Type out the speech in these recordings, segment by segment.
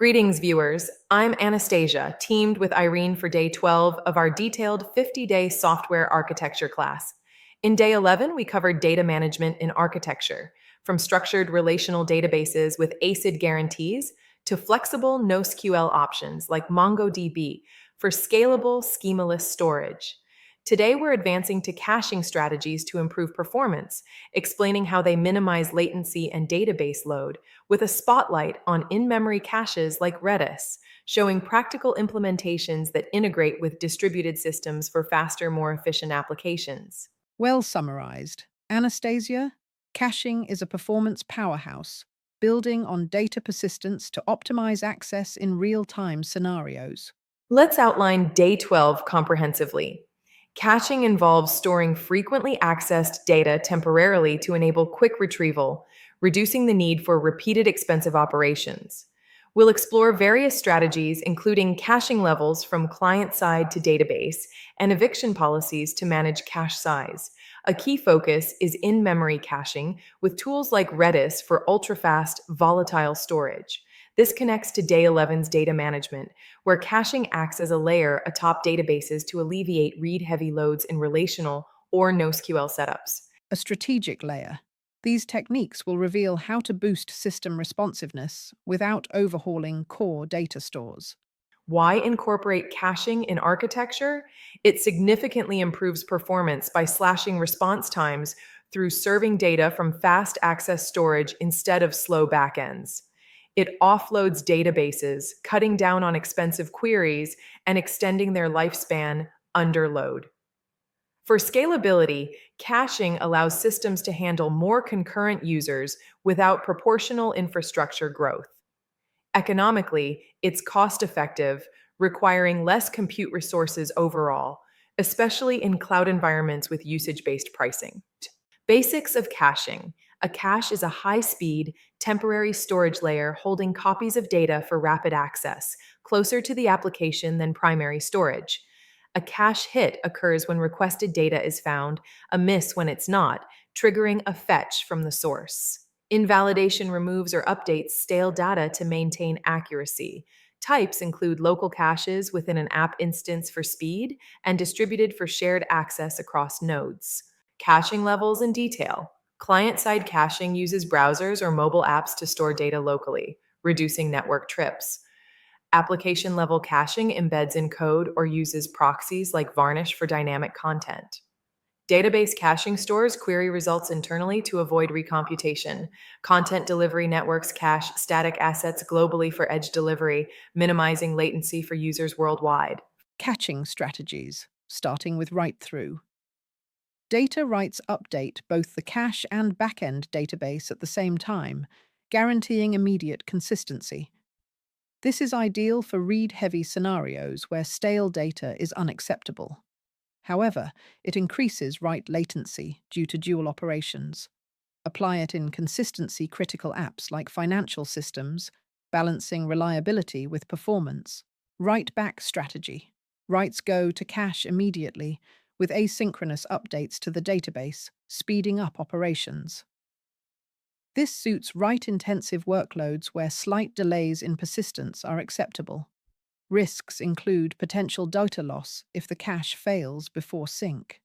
Greetings, viewers. I'm Anastasia, teamed with Irene for day 12 of our detailed 50-day software architecture class. In day 11, we covered data management in architecture, from structured relational databases with ACID guarantees to flexible NoSQL options like MongoDB for scalable schemaless storage. Today, we're advancing to caching strategies to improve performance, explaining how they minimize latency and database load, with a spotlight on in-memory caches like Redis, showing practical implementations that integrate with distributed systems for faster, more efficient applications. Well summarized. Anastasia, caching is a performance powerhouse, building on data persistence to optimize access in real-time scenarios. Let's outline day 12 comprehensively. Caching involves storing frequently accessed data temporarily to enable quick retrieval, reducing the need for repeated expensive operations. We'll explore various strategies, including caching levels from client side to database and eviction policies to manage cache size. A key focus is in memory caching with tools like Redis for ultra fast, volatile storage. This connects to Day 11's data management, where caching acts as a layer atop databases to alleviate read-heavy loads in relational or NoSQL setups. A strategic layer. These techniques will reveal how to boost system responsiveness without overhauling core data stores. Why incorporate caching in architecture? It significantly improves performance by slashing response times through serving data from fast access storage instead of slow backends. It offloads databases, cutting down on expensive queries and extending their lifespan under load. For scalability, caching allows systems to handle more concurrent users without proportional infrastructure growth. Economically, it's cost-effective, requiring less compute resources overall, especially in cloud environments with usage-based pricing. Basics of caching. A cache is a high-speed, temporary storage layer holding copies of data for rapid access, closer to the application than primary storage. A cache hit occurs when requested data is found, a miss when it's not, triggering a fetch from the source. Invalidation removes or updates stale data to maintain accuracy. Types include local caches within an app instance for speed and distributed for shared access across nodes. Caching levels in detail. Client-side caching uses browsers or mobile apps to store data locally, reducing network trips. Application-level caching embeds in code or uses proxies like Varnish for dynamic content. Database caching stores query results internally to avoid recomputation. Content delivery networks cache static assets globally for edge delivery, minimizing latency for users worldwide. Caching strategies, starting with write-through. Data writes update both the cache and backend database at the same time, guaranteeing immediate consistency. This is ideal for read-heavy scenarios where stale data is unacceptable. However, it increases write latency due to dual operations. Apply it in consistency-critical apps like financial systems, balancing reliability with performance. Write-back strategy. Writes go to cache immediately, with asynchronous updates to the database, speeding up operations. This suits write-intensive workloads where slight delays in persistence are acceptable. Risks include potential data loss if the cache fails before sync.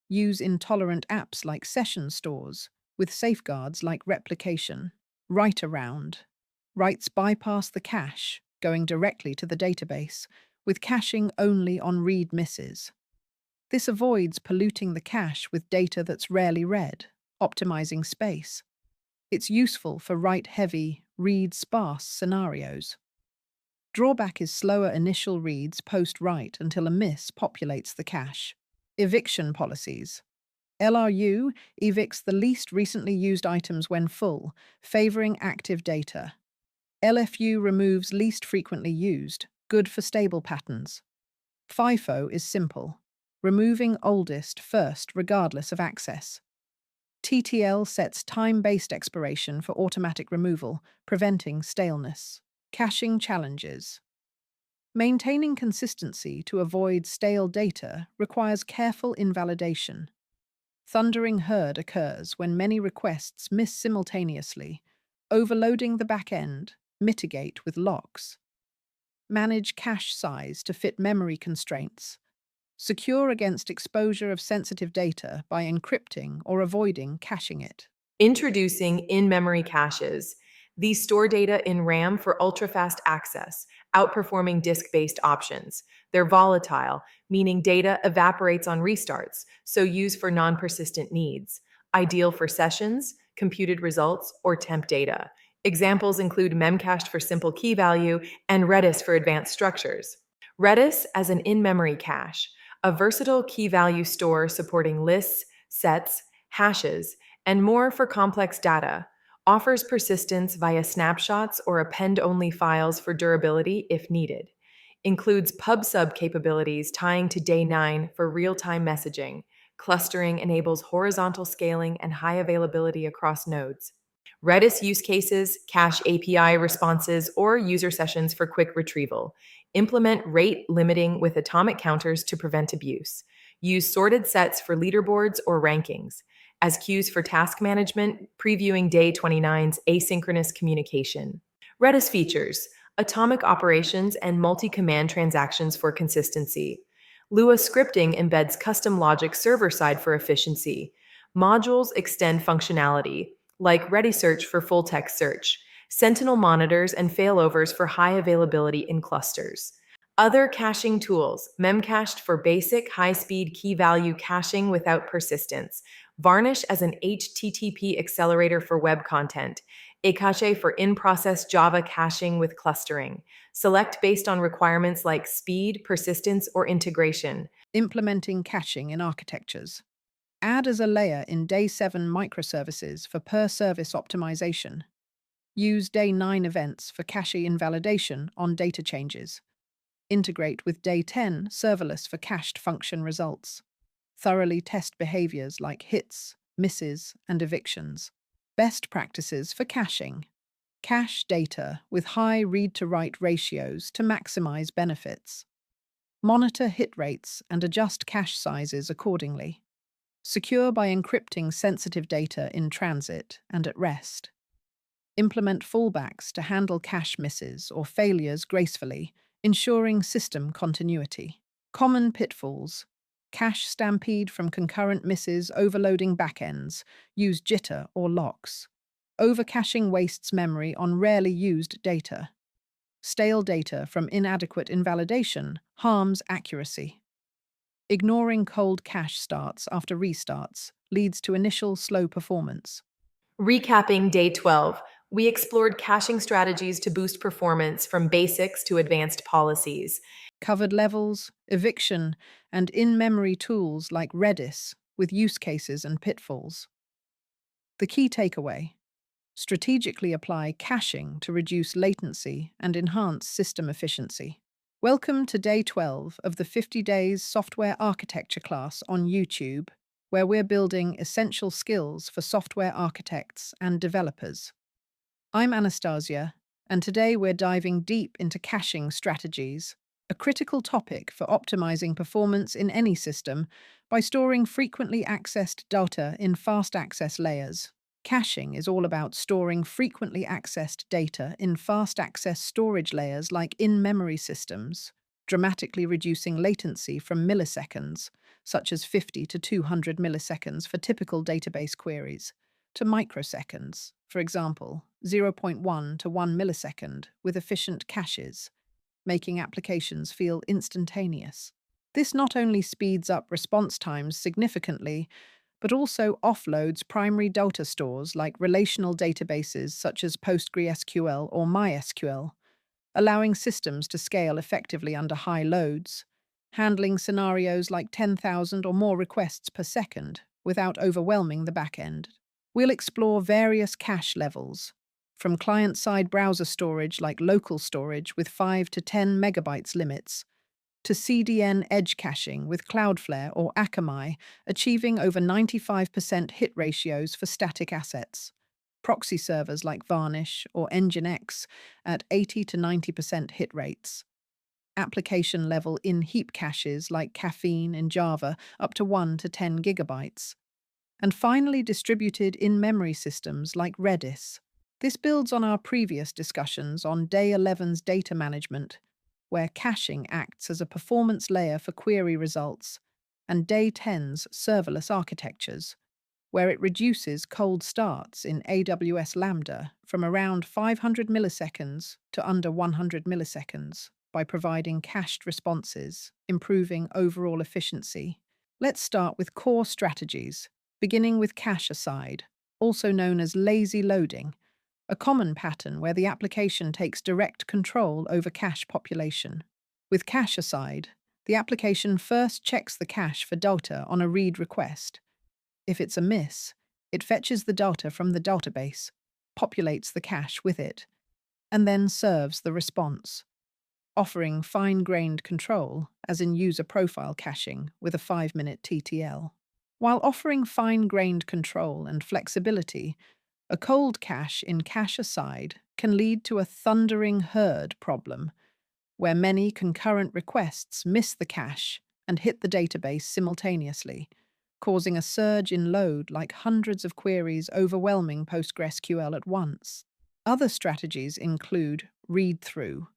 Use intolerant apps like session stores, with safeguards like replication. Write around. Writes bypass the cache, going directly to the database, with caching only on read misses. This avoids polluting the cache with data that's rarely read, optimizing space. It's useful for write-heavy, read-sparse scenarios. Drawback is slower initial reads post-write until a miss populates the cache. Eviction policies. LRU evicts the least recently used items when full, favoring active data. LFU removes least frequently used, good for stable patterns. FIFO is simple, removing oldest first regardless of access. TTL sets time-based expiration for automatic removal, preventing staleness. Caching challenges. Maintaining consistency to avoid stale data requires careful invalidation. Thundering herd occurs when many requests miss simultaneously, overloading the back end Mitigate with locks. Manage cache size to fit memory constraints. Secure against exposure of sensitive data by encrypting or avoiding caching it. Introducing in-memory caches. These store data in RAM for ultra-fast access, outperforming disk-based options. They're volatile, meaning data evaporates on restarts, so use for non-persistent needs. Ideal for sessions, computed results, or temp data. Examples include memcached for simple key value and Redis for advanced structures. Redis as an in-memory cache, a versatile key value store supporting lists, sets, hashes, and more for complex data, offers persistence via snapshots or append-only files for durability if needed, includes pub/sub capabilities tying to day 9 for real-time messaging, clustering enables horizontal scaling and high availability across nodes. Redis use cases, cache API responses, or user sessions for quick retrieval. Implement rate limiting with atomic counters to prevent abuse. Use sorted sets for leaderboards or rankings. As queues for task management, previewing day 29's asynchronous communication. Redis features atomic operations and multi-command transactions for consistency. Lua scripting embeds custom logic server-side for efficiency. Modules extend functionality, like ReadySearch for full-text search, Sentinel monitors and failovers for high availability in clusters. Other caching tools, memcached for basic high-speed key-value caching without persistence, Varnish as an HTTP accelerator for web content, Acache for in-process Java caching with clustering. Select based on requirements like speed, persistence, or integration. Implementing caching in architectures. Add as a layer in Day 7 microservices for per-service optimization. Use Day 9 events for cache invalidation on data changes. Integrate with Day 10 serverless for cached function results. Thoroughly test behaviors like hits, misses, and evictions. Best practices for caching. Cache data with high read-to-write ratios to maximize benefits. Monitor hit rates and adjust cache sizes accordingly. Secure by encrypting sensitive data in transit and at rest. Implement fallbacks to handle cache misses or failures gracefully, ensuring system continuity. Common pitfalls. Cache stampede from concurrent misses overloading backends. Use jitter or locks. Overcaching wastes memory on rarely used data. Stale data from inadequate invalidation harms accuracy. Ignoring cold cache starts after restarts leads to initial slow performance. Recapping day 12, we explored caching strategies to boost performance from basics to advanced policies. Covered levels, eviction, and in-memory tools like Redis with use cases and pitfalls. The key takeaway: strategically apply caching to reduce latency and enhance system efficiency. Welcome to day 12 of the 50 Days Software Architecture class on YouTube, where we're building essential skills for software architects and developers. I'm Anastasia, and today we're diving deep into caching strategies, a critical topic for optimizing performance in any system by storing frequently accessed data in fast access layers. Caching is all about storing frequently accessed data in fast access storage layers like in-memory systems, dramatically reducing latency from milliseconds, such as 50 to 200 milliseconds for typical database queries, to microseconds, for example, 0.1 to 1 millisecond with efficient caches, making applications feel instantaneous. This not only speeds up response times significantly, but also offloads primary data stores like relational databases such as PostgreSQL or MySQL, allowing systems to scale effectively under high loads, handling scenarios like 10,000 or more requests per second without overwhelming the backend. We'll explore various cache levels, from client-side browser storage like local storage with 5 to 10 megabytes limits, to CDN edge caching with Cloudflare or Akamai, achieving over 95% hit ratios for static assets. Proxy servers like Varnish or Nginx at 80 to 90% hit rates. Application-level in-heap caches like Caffeine in Java up to 1 to 10 gigabytes. And finally, distributed in-memory systems like Redis, This builds on our previous discussions on Day 11's data management, where caching acts as a performance layer for query results, and Day 10's serverless architectures, where it reduces cold starts in AWS Lambda from around 500 milliseconds to under 100 milliseconds by providing cached responses, improving overall efficiency. Let's start with core strategies, beginning with cache aside, also known as lazy loading, a common pattern where the application takes direct control over cache population. With cache aside, the application first checks the cache for data on a read request. If it's a miss, it fetches the data from the database, populates the cache with it, and then serves the response, offering fine-grained control, as in user profile caching with a 5-minute TTL. While offering fine-grained control and flexibility, a cold cache in cache aside can lead to a thundering herd problem, where many concurrent requests miss the cache and hit the database simultaneously, causing a surge in load like hundreds of queries overwhelming PostgreSQL at once. Other strategies include read-through,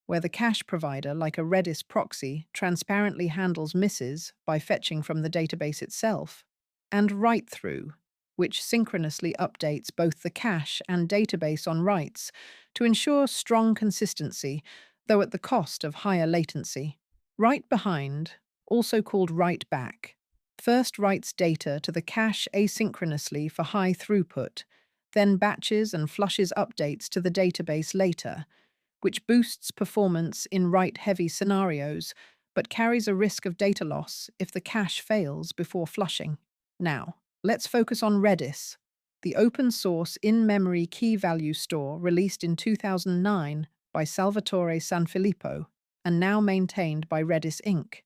where the cache provider, like a Redis proxy, transparently handles misses by fetching from the database itself, and write-through, which synchronously updates both the cache and database on writes to ensure strong consistency, though at the cost of higher latency. Write behind, also called write back, first writes data to the cache asynchronously for high throughput, then batches and flushes updates to the database later, which boosts performance in write-heavy scenarios, but carries a risk of data loss if the cache fails before flushing. Now, let's focus on Redis, the open-source in-memory key-value store released in 2009 by Salvatore Sanfilippo and now maintained by Redis Inc.,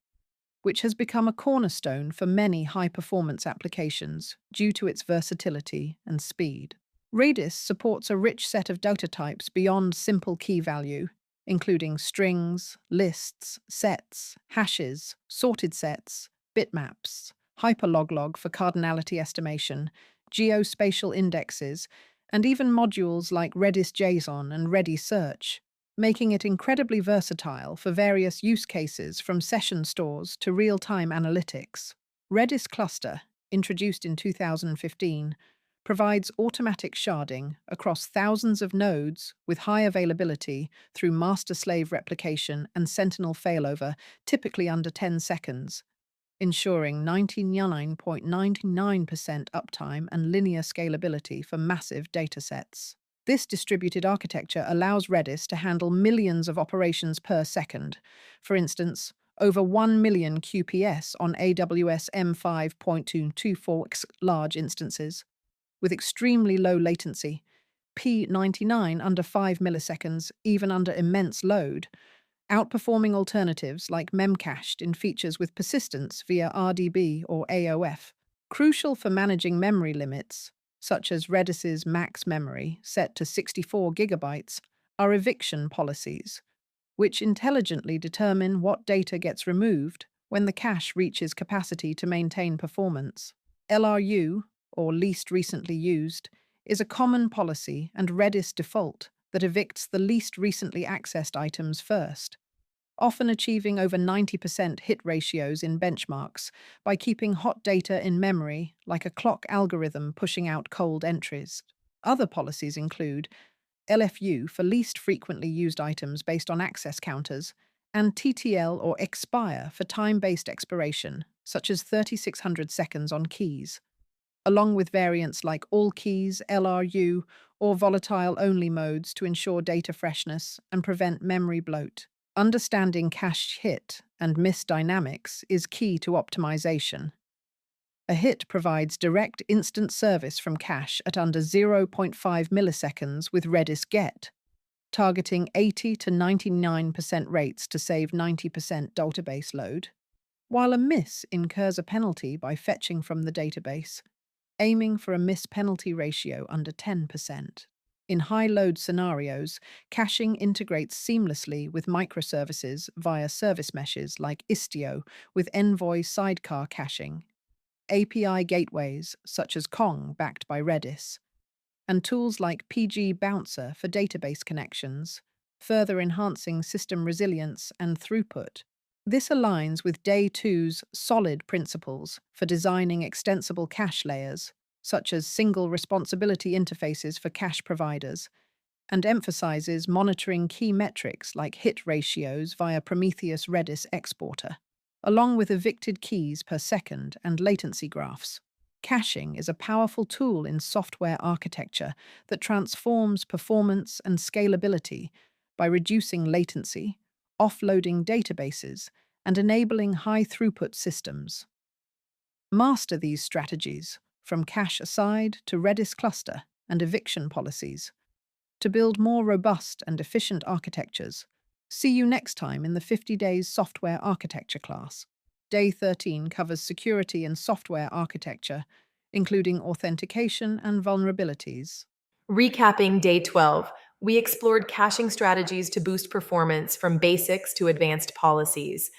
which has become a cornerstone for many high-performance applications due to its versatility and speed. Redis supports a rich set of data types beyond simple key value, including strings, lists, sets, hashes, sorted sets, bitmaps, hyperloglog for cardinality estimation, geospatial indexes, and even modules like Redis JSON and Redis Search, making it incredibly versatile for various use cases from session stores to real-time analytics. Redis Cluster, introduced in 2015, provides automatic sharding across thousands of nodes with high availability through master-slave replication and Sentinel failover, typically under 10 seconds, ensuring 99.99% uptime and linear scalability for massive datasets. This distributed architecture allows Redis to handle millions of operations per second. For instance, over 1 million QPS on AWS M5.224 large instances, with extremely low latency, P99 under 5 milliseconds, even under immense load, outperforming alternatives like memcached in features with persistence via RDB or AOF. Crucial for managing memory limits, such as Redis's max memory set to 64 gigabytes, are eviction policies, which intelligently determine what data gets removed when the cache reaches capacity to maintain performance. LRU, or least recently used, is a common policy and Redis default that evicts the least recently accessed items first, often achieving over 90% hit ratios in benchmarks by keeping hot data in memory like a clock algorithm pushing out cold entries. Other policies include LFU for least frequently used items based on access counters, and TTL or expire for time-based expiration, such as 3600 seconds on keys, along with variants like all keys, LRU, or volatile-only modes to ensure data freshness and prevent memory bloat. Understanding cache hit and miss dynamics is key to optimization. A hit provides direct instant service from cache at under 0.5 milliseconds with Redis Get, targeting 80 to 99% rates to save 90% database load, while a miss incurs a penalty by fetching from the database, aiming for a miss penalty ratio under 10%. In high-load scenarios, caching integrates seamlessly with microservices via service meshes like Istio with Envoy sidecar caching, API gateways such as Kong backed by Redis, and tools like PG Bouncer for database connections, further enhancing system resilience and throughput. This aligns with Day 2's solid principles for designing extensible cache layers, such as single responsibility interfaces for cache providers, and emphasizes monitoring key metrics like hit ratios via Prometheus Redis exporter, along with evicted keys per second and latency graphs. Caching is a powerful tool in software architecture that transforms performance and scalability by reducing latency, offloading databases, and enabling high-throughput systems. Master these strategies, from cache aside to Redis cluster and eviction policies, to build more robust and efficient architectures. See you next time in the 50 Days Software Architecture class. Day 13 covers security and software architecture, including authentication and vulnerabilities. Recapping day 12, we explored caching strategies to boost performance from basics to advanced policies.